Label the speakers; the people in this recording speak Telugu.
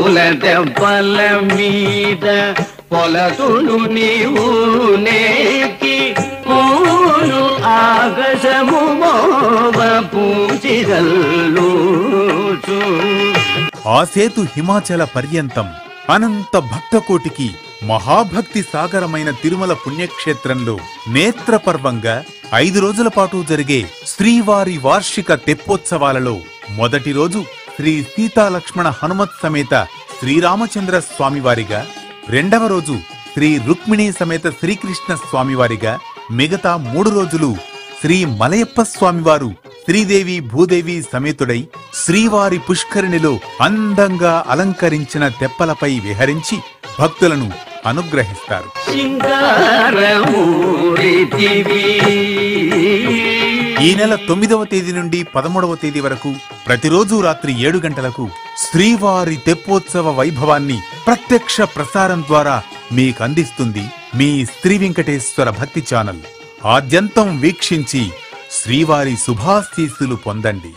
Speaker 1: పూల దెబ్బల మీద పొలతులు నీవు నేకి పూలు ఆకాశము మోవ పూజిదల్లు.
Speaker 2: ఆ సేతు హిమాచల పర్యంతం అనంత భక్తకోటికి మహాభక్తి సాగరమైన తిరుమల పుణ్యక్షేత్రంలో నేత్రపర్వంగా 5 రోజుల పాటు జరిగే శ్రీవారి వార్షిక తెప్పోత్సవాలలో మొదటి రోజు శ్రీ సీతాలక్ష్మణ హనుమత్ సమేత శ్రీరామచంద్ర స్వామివారిగా, రెండవ రోజు శ్రీ రుక్మిణీ సమేత శ్రీకృష్ణ స్వామివారిగా, మిగతా 3 రోజులు శ్రీ మలయప్ప స్వామివారు శ్రీదేవి భూదేవి సమేతుడై శ్రీవారి పుష్కరిణిలో అందంగా అలంకరించిన తెప్పలపై విహరించి భక్తులను అనుగ్రహిస్తారు. ఈ నెల 9వ తేదీ నుండి 13వ తేదీ వరకు ప్రతిరోజు రాత్రి 7 గంటలకు శ్రీవారి తెప్పోత్సవ వైభవాన్ని ప్రత్యక్ష ప్రసారం ద్వారా మీకు అందిస్తుంది మీ శ్రీ వెంకటేశ్వర భక్తి ఛానల్. ఆద్యంతం వీక్షించి శ్రీవారి శుభాశీస్సులు పొందండి.